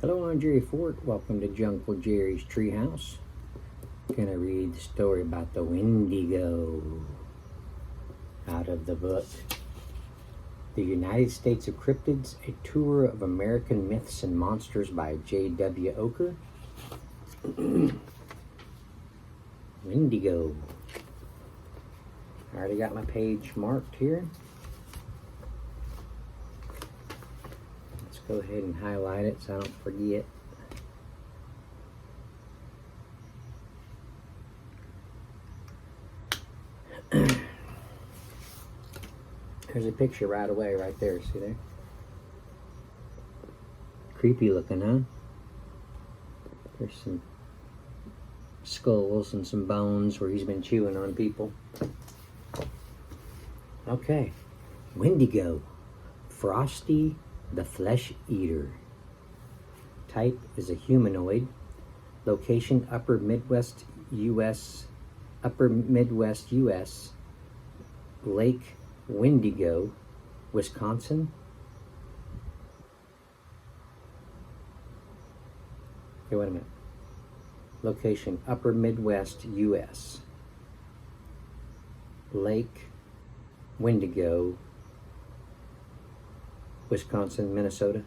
Hello, I'm Jerry Fort. Welcome to Jungle Jerry's Treehouse. Gonna read the story about the Wendigo out of the book The United States of Cryptids, a tour of American myths and monsters by J.W. Ocker. Wendigo. I already got my page marked here. Let's go ahead and highlight it so I don't forget. There's a picture right away, right there. See there? Creepy looking, huh? There's some skulls and some bones where he's been chewing on people. Okay. Wendigo. Frosty the Flesh Eater. Type is a humanoid. Location Upper Midwest, U.S. Lake Wendigo, Wisconsin. Okay, wait a minute. Location Upper Midwest, U.S. Lake Wendigo, Wisconsin, Minnesota.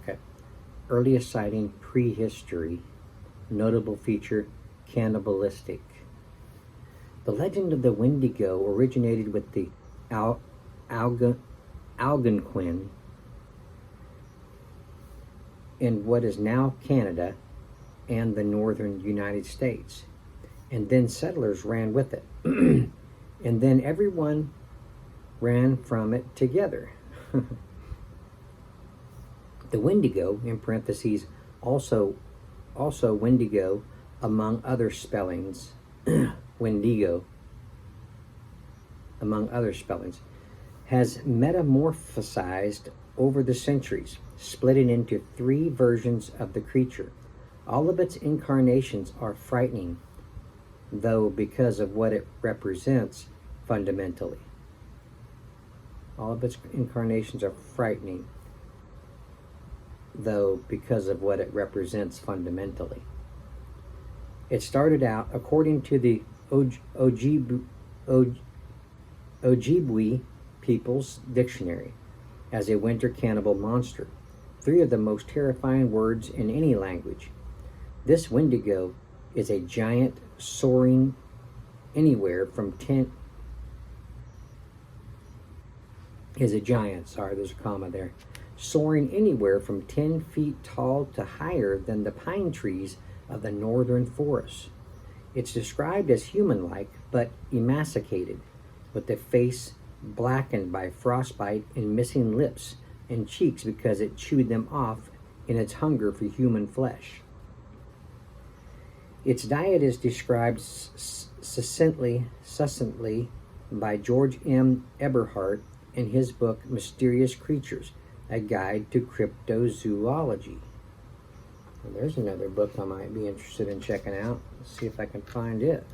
Okay. Earliest sighting, prehistory. Notable feature, cannibalistic. The legend of the Wendigo originated with the Algonquin in what is now Canada and the northern United States. And then settlers ran with it. And then everyone ran from it together. The Wendigo, in parentheses, also Wendigo, among other spellings, Wendigo, among other spellings, has metamorphosized over the centuries, splitting into three versions of the creature. All of its incarnations are frightening, though because of what it represents fundamentally. All of its incarnations are frightening, though because of what it represents fundamentally. It started out, according to the Ojibwe People's Dictionary, as a winter cannibal monster, three of the most terrifying words in any language. This Wendigo is a giant soaring anywhere from 10 is a giant, sorry, there's a comma there, soaring anywhere from 10 feet tall to higher than the pine trees of the northern forests. It's described as human-like, but emaciated, with the face blackened by frostbite and missing lips and cheeks because it chewed them off in its hunger for human flesh. Its diet is described succinctly by George M. Eberhardt in his book Mysterious Creatures, A Guide to Cryptozoology. Well, there's another book I might be interested in checking out. Let's see if I can find it.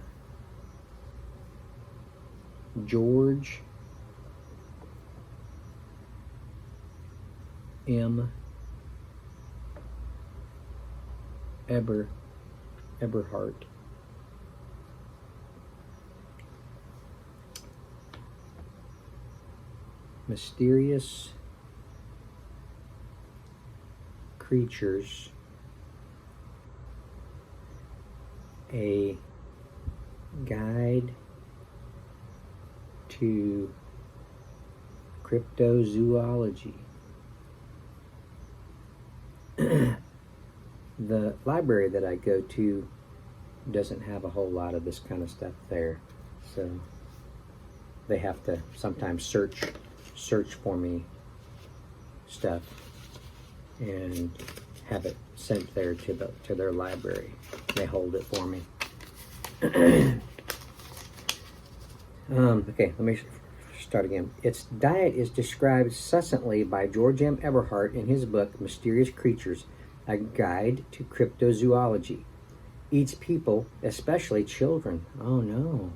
George M. Eberhardt. Mysterious Creatures, A Guide to Cryptozoology. The library that I go to doesn't have a whole lot of this kind of stuff there, so they have to sometimes search for me stuff and have it sent there to their library. They hold it for me. Okay, let me start again. Its diet is described succinctly by George M. Eberhardt in his book Mysterious Creatures, A Guide to Cryptozoology. Eats people, especially children. Oh no.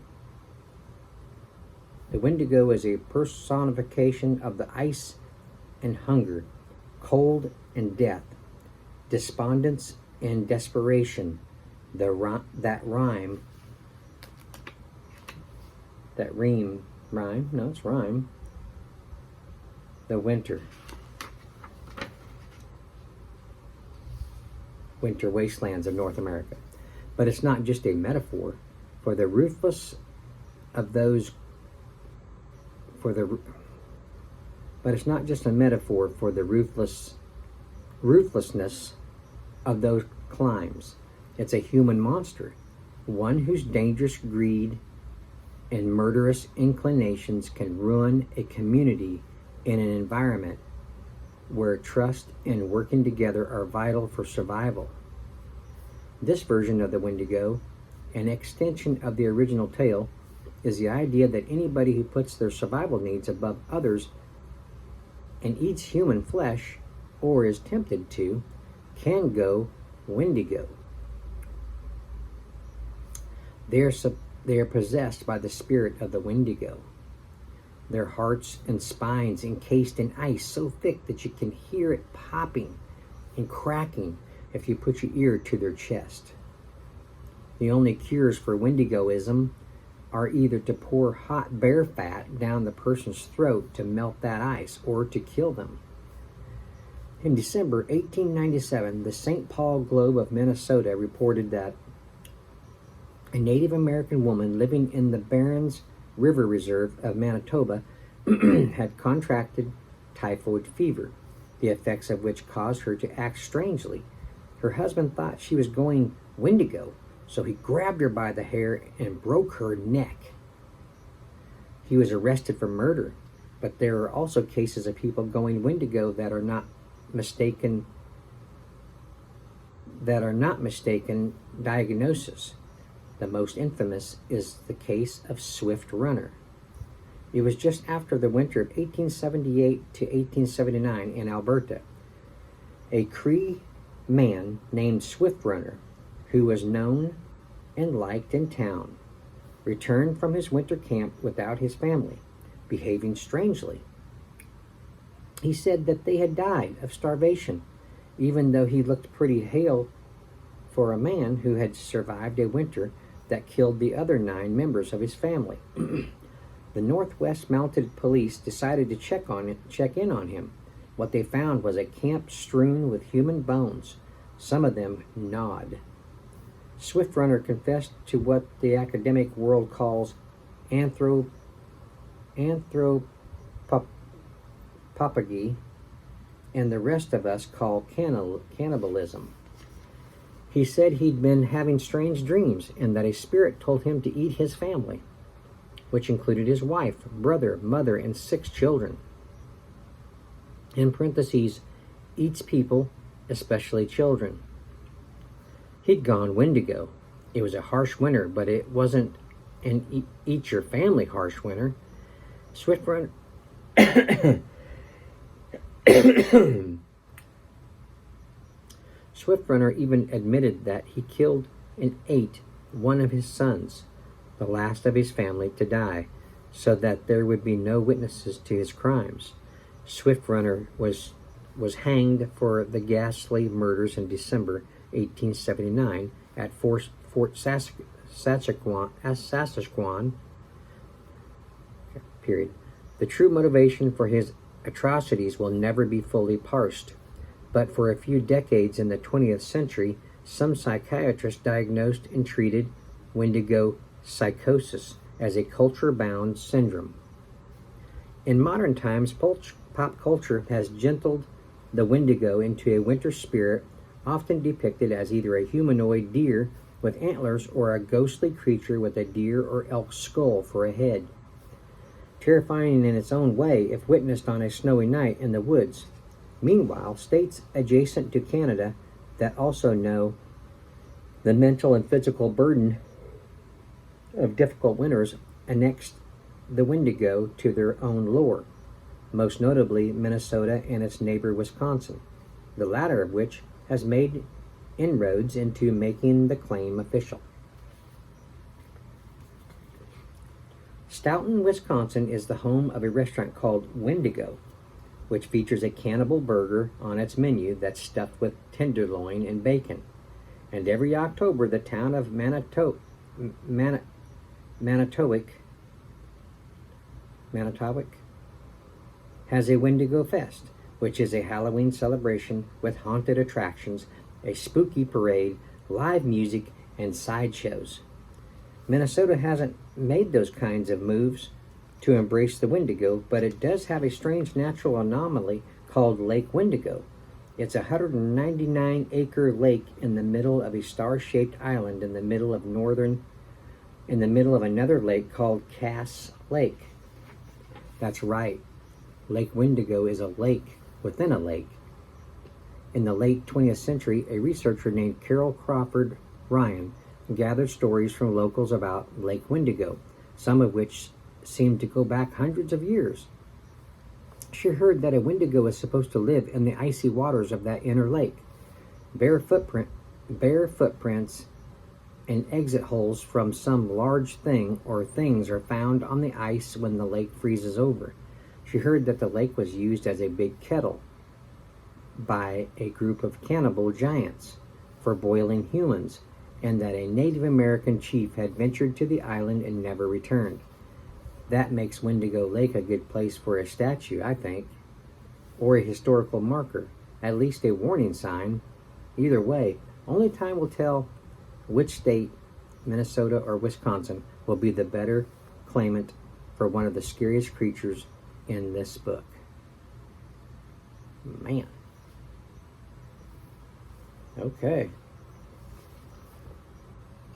The Wendigo is a personification of the ice and hunger, cold and death, despondence and desperation. Rhyme, the winter wastelands of North America. But it's not just a metaphor for the ruthless of those but it's not just a metaphor for the ruthlessness of those climes. It's a human monster, one whose dangerous greed and murderous inclinations can ruin a community in an environment where trust and working together are vital for survival. This version of the Wendigo, an extension of the original tale, is the idea that anybody who puts their survival needs above others and eats human flesh, or is tempted to, can go Wendigo. They are possessed by the spirit of the Wendigo. Their hearts and spines encased in ice so thick that you can hear it popping and cracking if you put your ear to their chest. The only cures for Wendigoism are either to pour hot bear fat down the person's throat to melt that ice, or to kill them. In December 1897, the St. Paul Globe of Minnesota reported that a Native American woman living in the Barrens River Reserve of Manitoba had contracted typhoid fever, the effects of which caused her to act strangely. Her husband thought she was going Wendigo, so he grabbed her by the hair and broke her neck. He was arrested for murder, but there are also cases of people going Wendigo that are not mistaken diagnosis. The most infamous is the case of Swift Runner. It was just after the winter of 1878 to 1879 in Alberta. A Cree man named Swift Runner, who was known and liked in town, returned from his winter camp without his family, behaving strangely. He said that they had died of starvation, even though he looked pretty hale for a man who had survived a winter that killed the other 9 members of his family. The Northwest Mounted Police decided to check in on him. What they found was a camp strewn with human bones, some of them gnawed. Swift Runner confessed to what the academic world calls anthropophagy, and the rest of us call cannibalism. He said he'd been having strange dreams and that a spirit told him to eat his family, which included his wife, brother, mother, and 6 children. In parentheses, eats people, especially children. He'd gone Wendigo. It was a harsh winter, but it wasn't an eat your family harsh winter. Swift Runner Swift Runner even admitted that he killed and ate one of his sons, the last of his family to die, so that there would be no witnesses to his crimes. Swift Runner was hanged for the ghastly murders in December 1879 at Fort Saskatchewan. Period. The true motivation for his atrocities will never be fully parsed, but for a few decades in the 20th century, some psychiatrists diagnosed and treated Wendigo psychosis as a culture-bound syndrome. In modern times, pop culture has gentled the Wendigo into a winter spirit, often depicted as either a humanoid deer with antlers or a ghostly creature with a deer or elk skull for a head. Terrifying in its own way if witnessed on a snowy night in the woods. Meanwhile, states adjacent to Canada that also know the mental and physical burden of difficult winters annexed the Wendigo to their own lore, most notably Minnesota and its neighbor Wisconsin, the latter of which has made inroads into making the claim official. Stoughton, Wisconsin is the home of a restaurant called Wendigo, which features a cannibal burger on its menu that's stuffed with tenderloin and bacon. And every October, the town of Manitowick has a Wendigo Fest, which is a Halloween celebration with haunted attractions, a spooky parade, live music, and sideshows. Minnesota hasn't made those kinds of moves to embrace the Wendigo, but it does have a strange natural anomaly called Lake Wendigo. It's a 199-acre lake in the middle of a star-shaped island in the middle of another lake called Cass Lake. That's right. Lake Wendigo is a lake within a lake. In the late 20th century, a researcher named Carol Crawford Ryan gathered stories from locals about Lake Wendigo, some of which seemed to go back hundreds of years. She heard that a Wendigo is supposed to live in the icy waters of that inner lake. Bare footprints and exit holes from some large thing or things are found on the ice when the lake freezes over. She heard that the lake was used as a big kettle by a group of cannibal giants for boiling humans, and that a Native American chief had ventured to the island and never returned. That makes Wendigo Lake a good place for a statue, I think, or a historical marker, at least a warning sign. Either way, only time will tell which state, Minnesota or Wisconsin, will be the better claimant for one of the scariest creatures in this book. Man. Okay.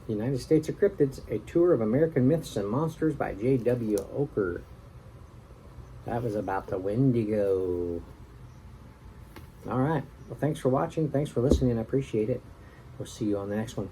United States of Cryptids, A Tour of American Myths and Monsters by J.W. Ocker. That was about the Wendigo. All right. Well, thanks for watching. Thanks for listening. I appreciate it. We'll see you on the next one.